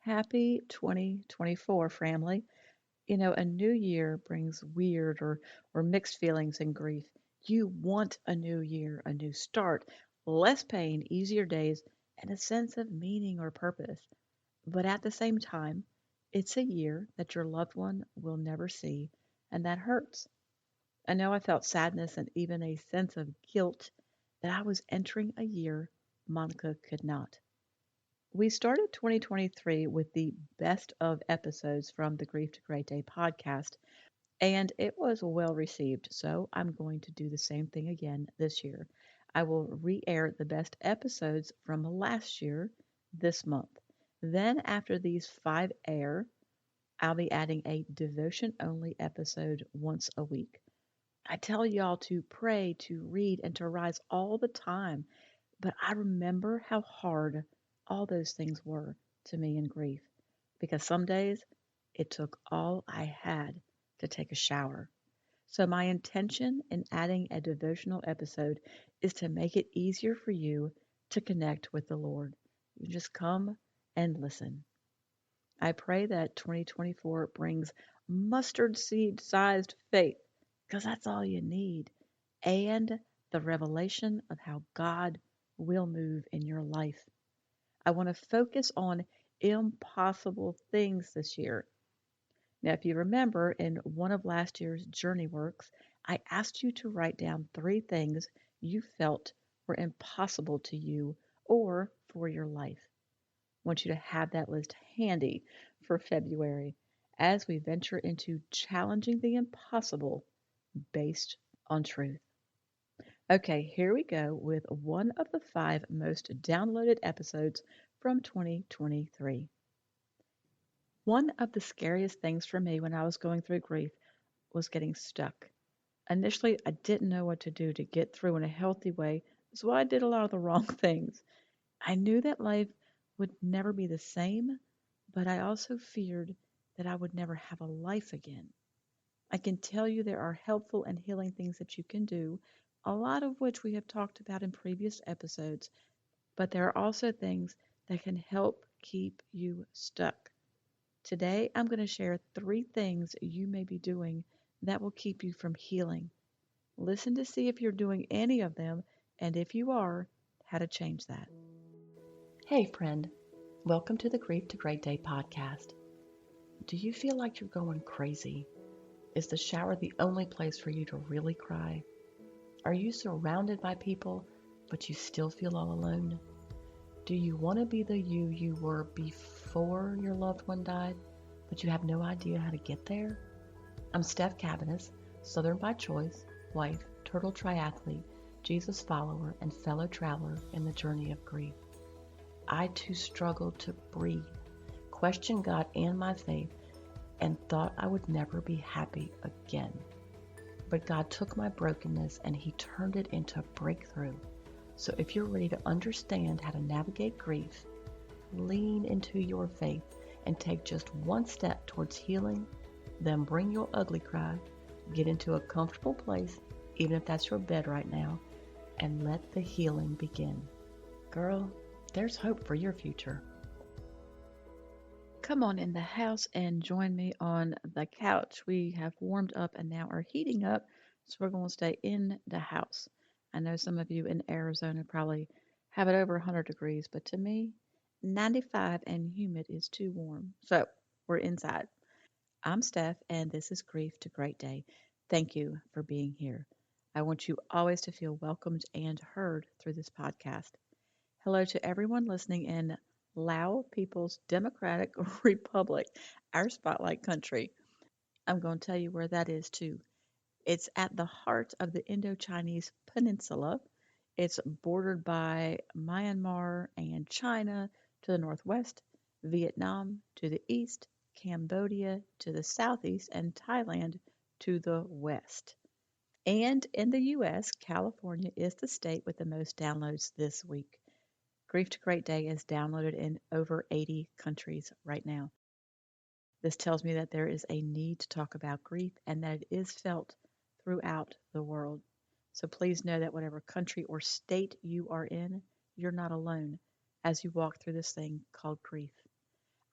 Happy 2024, family. A new year brings weird or mixed feelings and grief. You want a new year, a new start, less pain, easier days, and a sense of meaning or purpose. But at the same time, it's a year that your loved one will never see, and that hurts. I know I felt sadness and even a sense of guilt that I was entering a year Monica could not. We started 2023 with the best of episodes from the Grief to Great Day podcast, and it was well received. So I'm going to do the same thing again this year. I will re air the best episodes from last year this month. Then, after these five air, I'll be adding a devotion only episode once a week. I tell y'all to pray, to read, and to rise all the time, but I remember how hard all those things were to me in grief because some days it took all I had to take a shower. So, my intention in adding a devotional episode is to make it easier for you to connect with the Lord. You just come and listen. I pray that 2024 brings mustard seed sized faith because that's all you need and the revelation of how God will move in your life. I want to focus on impossible things this year. Now, if you remember in one of last year's Journey Works, I asked you to write down three things you felt were impossible to you or for your life. I want you to have that list handy for February as we venture into challenging the impossible based on truth. Okay, here we go with one of the five most downloaded episodes from 2023. One of the scariest things for me when I was going through grief was getting stuck. Initially, I didn't know what to do to get through in a healthy way, so I did a lot of the wrong things. I knew that life would never be the same, but I also feared that I would never have a life again. I can tell you there are helpful and healing things that you can do, a lot of which we have talked about in previous episodes, but there are also things that can help keep you stuck. Today, I'm going to share three things you may be doing that will keep you from healing. Listen to see if you're doing any of them, and if you are, how to change that. Hey, friend, welcome to the Grief to Great Day podcast. Do you feel like you're going crazy? Is the shower the only place for you to really cry? Are you surrounded by people, but you still feel all alone? Do you want to be the you were before your loved one died, but you have no idea how to get there? I'm Steph Cabanis, Southern by choice, wife, turtle triathlete, Jesus follower, and fellow traveler in the journey of grief. I too struggled to breathe, questioned God and my faith, and thought I would never be happy again. But God took my brokenness and He turned it into a breakthrough. So if you're ready to understand how to navigate grief, lean into your faith and take just one step towards healing, then bring your ugly cry, get into a comfortable place, even if that's your bed right now, and let the healing begin. Girl, there's hope for your future. Come on in the house and join me on the couch. We have warmed up and now are heating up, so we're going to stay in the house. I know some of you in Arizona probably have it over 100 degrees, but to me, 95 and humid is too warm. So we're inside. I'm Steph, and this is Grief to Great Day. Thank you for being here. I want you always to feel welcomed and heard through this podcast. Hello to everyone listening in Lao People's Democratic Republic, our spotlight country. I'm going to tell you where that is too. It's at the heart of the Indo-Chinese peninsula. It's bordered by Myanmar and China to the northwest, Vietnam to the east, Cambodia to the southeast, and Thailand to the west. And in the U.S., California is the state with the most downloads this week. Grief to Great Day is downloaded in over 80 countries right now. This tells me that there is a need to talk about grief and that it is felt throughout the world. So please know that whatever country or state you are in, you're not alone as you walk through this thing called grief.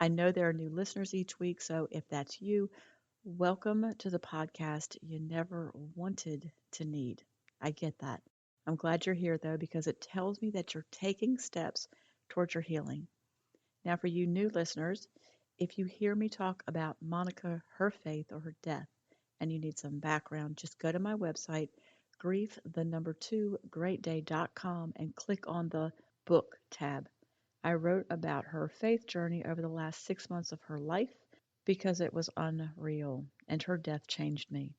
I know there are new listeners each week, so if that's you, welcome to the podcast you never wanted to need. I get that. I'm glad you're here, though, because it tells me that you're taking steps towards your healing. Now, for you new listeners, if you hear me talk about Monica, her faith, or her death, and you need some background, just go to my website, grief, the number two, greatday.com, and click on the book tab. I wrote about her faith journey over the last 6 months of her life because it was unreal, and her death changed me.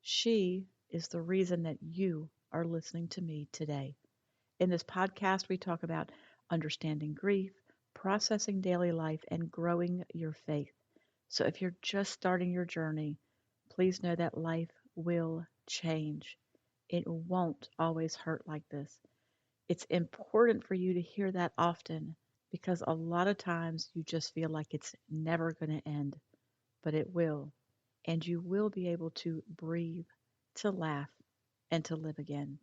She is the reason that you are listening to me today. In this podcast, we talk about understanding grief, processing daily life, and growing your faith. So if you're just starting your journey, please know that life will change. It won't always hurt like this. It's important for you to hear that often because a lot of times you just feel like it's never going to end, but it will. And you will be able to breathe, to laugh, and to live again.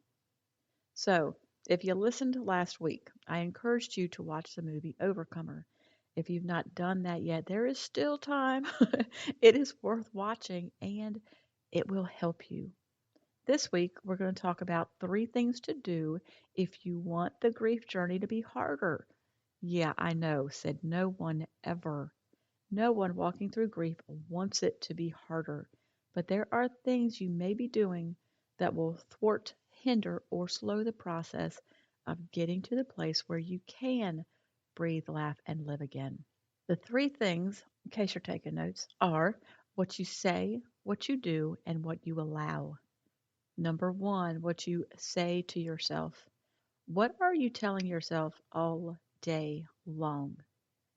So, if you listened last week, I encouraged you to watch the movie Overcomer. If you've not done that yet, there is still time. It is worth watching and it will help you. This week, we're going to talk about 3 things to do if you want the grief journey to be harder. Yeah, I know, said no one ever. No one walking through grief wants it to be harder, but there are things you may be doing that will thwart, hinder, or slow the process of getting to the place where you can breathe, laugh, and live again. The 3 things, in case you're taking notes, are what you say, what you do, and what you allow. Number 1, what you say to yourself. What are you telling yourself all day long?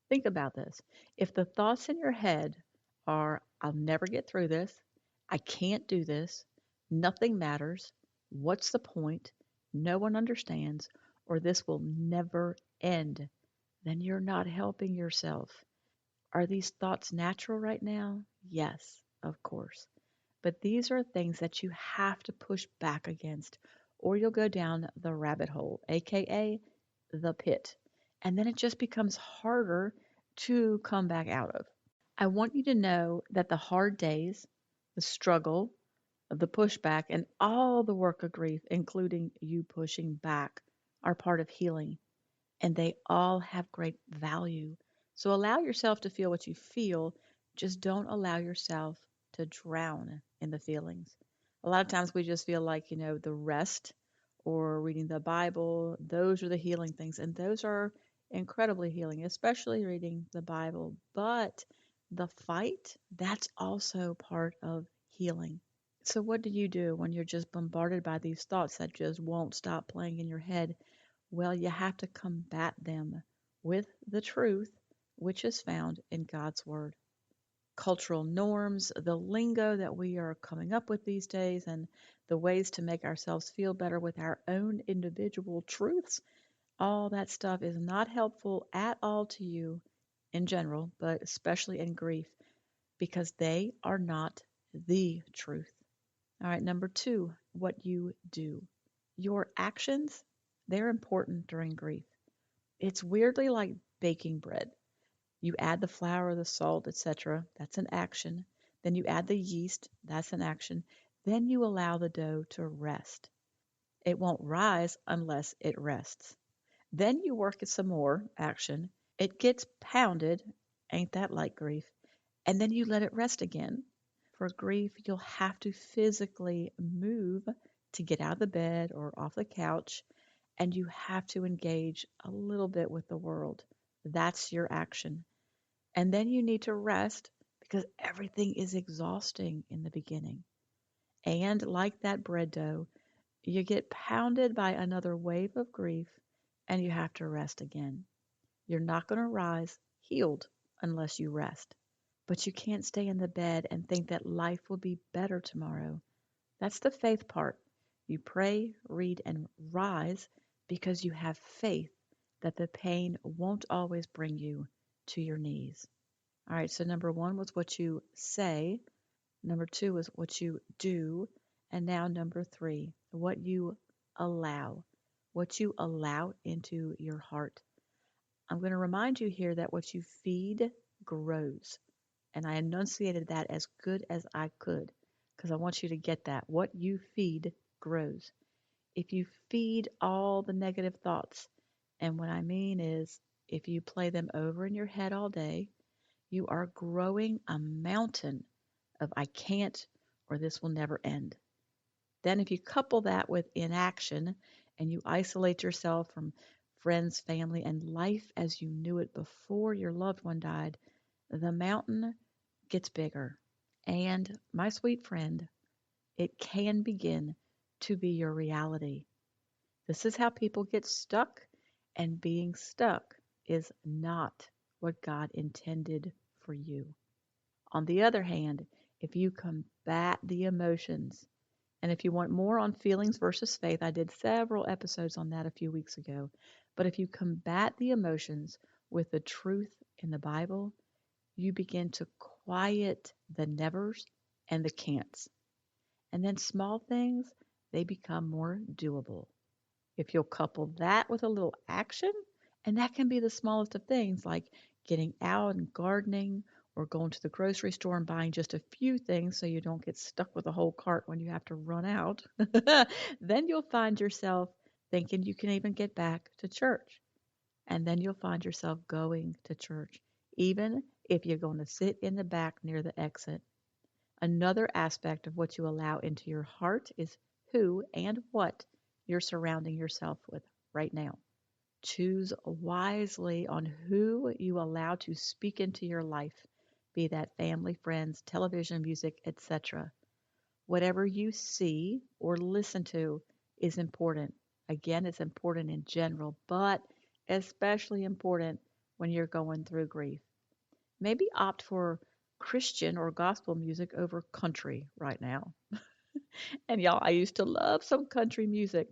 Think about this. If the thoughts in your head are, I'll never get through this, I can't do this, nothing matters, what's the point, no one understands, or this will never end, then you're not helping yourself. Are these thoughts natural right now? Yes, of course. But these are things that you have to push back against, or you'll go down the rabbit hole, aka the pit. And then it just becomes harder to come back out of. I want you to know that the hard days, the struggle, the pushback, and all the work of grief, including you pushing back, are part of healing and they all have great value. So allow yourself to feel what you feel, just don't allow yourself to drown in the feelings. A lot of times we just feel like, the rest or reading the Bible, those are the healing things, and those are incredibly healing, especially reading the Bible. But the fight, that's also part of healing. So, what do you do when you're just bombarded by these thoughts that just won't stop playing in your head? Well, you have to combat them with the truth, which is found in God's Word. Cultural norms, the lingo that we are coming up with these days, and the ways to make ourselves feel better with our own individual truths, all that stuff is not helpful at all to you in general, but especially in grief, because they are not the truth. All right, number 2, what you do. Your actions, they're important during grief. It's weirdly like baking bread. You add the flour, the salt, etc. That's an action. Then you add the yeast. That's an action. Then you allow the dough to rest. It won't rise unless it rests. Then you work it some more, action. It gets pounded. Ain't that like grief? And then you let it rest again. For grief, you'll have to physically move to get out of the bed or off the couch, and you have to engage a little bit with the world. That's your action. And then you need to rest because everything is exhausting in the beginning. And like that bread dough, you get pounded by another wave of grief and you have to rest again. You're not going to rise healed unless you rest. But you can't stay in the bed and think that life will be better tomorrow. That's the faith part. You pray, read, and rise because you have faith that the pain won't always bring you to your knees. All right, so number 1 was what you say. Number 2 was what you do. And now number 3, what you allow. What you allow into your heart. I'm going to remind you here that what you feed grows. And I enunciated that as good as I could because I want you to get that. What you feed grows. If you feed all the negative thoughts, and what I mean is if you play them over in your head all day, you are growing a mountain of I can't or this will never end. Then, if you couple that with inaction and you isolate yourself from friends, family, and life as you knew it before your loved one died, the mountain gets bigger. And, my sweet friend, it can begin to be your reality. This is how people get stuck, and being stuck is not what God intended for you. On the other hand, if you combat the emotions, and if you want more on feelings versus faith, I did several episodes on that a few weeks ago. But if you combat the emotions with the truth in the Bible, you begin to quiet the nevers and the can'ts. And then small things, they become more doable. If you'll couple that with a little action, and that can be the smallest of things like getting out and gardening or going to the grocery store and buying just a few things so you don't get stuck with a whole cart when you have to run out, then you'll find yourself thinking you can even get back to church. And then you'll find yourself going to church, even if you're going to sit in the back near the exit. Another aspect of what you allow into your heart is who and what you're surrounding yourself with right now. Choose wisely on who you allow to speak into your life, be that family, friends, television, music, etc. Whatever you see or listen to is important. Again, it's important in general, but especially important when you're going through grief. Maybe opt for Christian or gospel music over country right now. And y'all, I used to love some country music.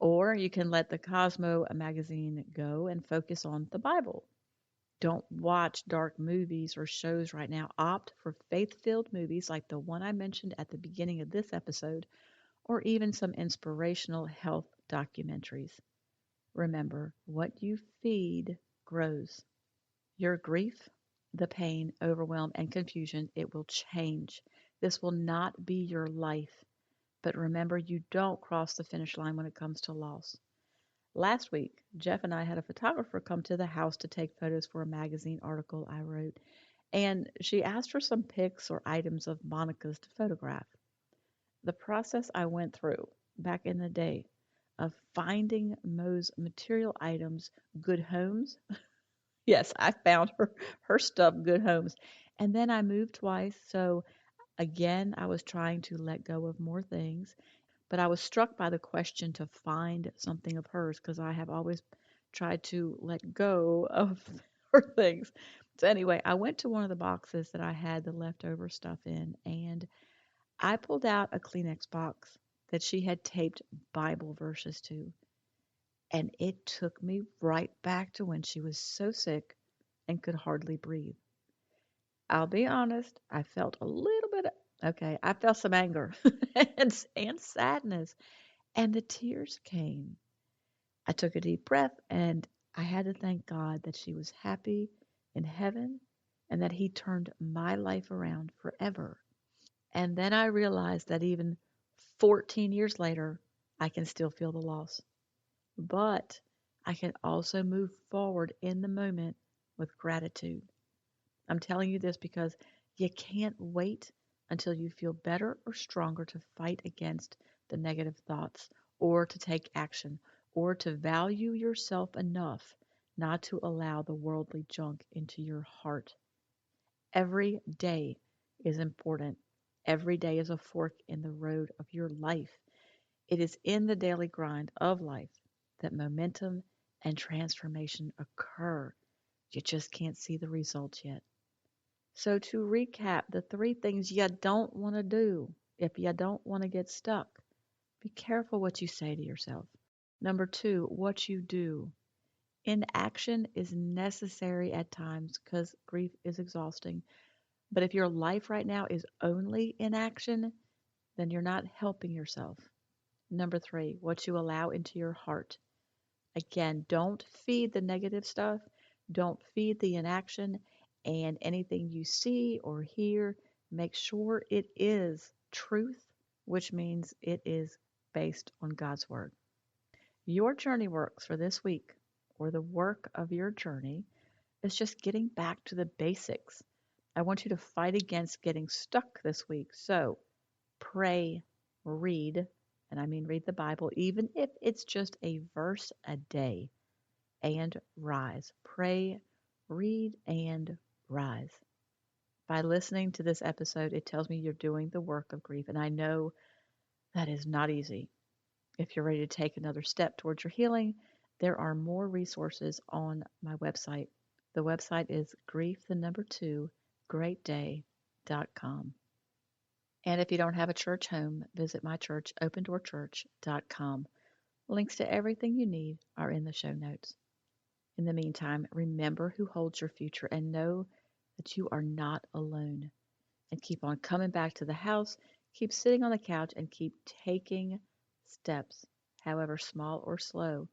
Or you can let the Cosmo magazine go and focus on the Bible. Don't watch dark movies or shows right now. Opt for faith filled movies like the one I mentioned at the beginning of this episode, or even some inspirational health documentaries. Remember, what you feed grows. Your grief, the pain, overwhelm, and confusion, it will change. This will not be your life. But remember, you don't cross the finish line when it comes to loss. Last week, Jeff and I had a photographer come to the house to take photos for a magazine article I wrote, and she asked for some pics or items of Monica's to photograph. The process I went through back in the day of finding Mo's material items, good homes. Yes, I found her stuff, good homes. And then I moved twice, so again, I was trying to let go of more things. But I was struck by the question to find something of hers because I have always tried to let go of her things. So anyway, I went to one of the boxes that I had the leftover stuff in, and I pulled out a Kleenex box that she had taped Bible verses to, and it took me right back to when she was so sick and could hardly breathe. I'll be honest, I felt a little bit, okay, I felt some anger and sadness, and the tears came. I took a deep breath and I had to thank God that she was happy in heaven and that He turned my life around forever. And then I realized that even 14 years later, I can still feel the loss. But I can also move forward in the moment with gratitude. I'm telling you this because you can't wait until you feel better or stronger to fight against the negative thoughts or to take action or to value yourself enough not to allow the worldly junk into your heart. Every day is important. Every day is a fork in the road of your life. It is in the daily grind of life that momentum and transformation occur. You just can't see the results yet. So, to recap, the three things you don't want to do if you don't want to get stuck, be careful what you say to yourself. Number two, what you do. Inaction is necessary at times because grief is exhausting. But if your life right now is only inaction, then you're not helping yourself. Number three, what you allow into your heart. Again, don't feed the negative stuff, don't feed the inaction, And anything you see or hear, make sure it is truth, which means it is based on God's Word. Your journey works for this week, or the work of your journey, is just getting back to the basics. I want you to fight against getting stuck this week. So pray, read, and I mean read the Bible, even if it's just a verse a day, and rise. Pray, read, and rise. By listening to this episode, it tells me you're doing the work of grief, and I know that is not easy. If you're ready to take another step towards your healing, there are more resources on my website. The website is grief, the number 2, greatday.com. And if you don't have a church home, visit my church, opendoorchurch.com. Links to everything you need are in the show notes. In the meantime, remember who holds your future and know that you are not alone. And keep on coming back to the house, keep sitting on the couch, and keep taking steps, however small or slow,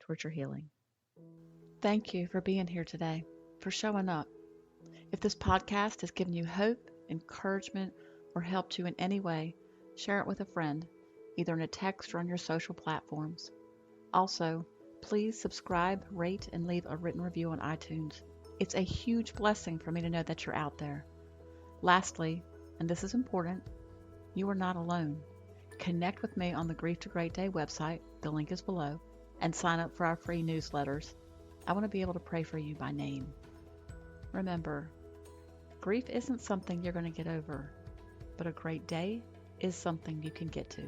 towards your healing. Thank you for being here today, for showing up. If this podcast has given you hope, encouragement, or helped you in any way, share it with a friend, either in a text or on your social platforms. Also, please subscribe, rate, and leave a written review on iTunes. It's a huge blessing for me to know that you're out there. Lastly, and this is important, you are not alone. Connect with me on the Grief to Great Day website, the link is below, and sign up for our free newsletters. I want to be able to pray for you by name. Remember, grief isn't something you're going to get over, but a great day is something you can get to.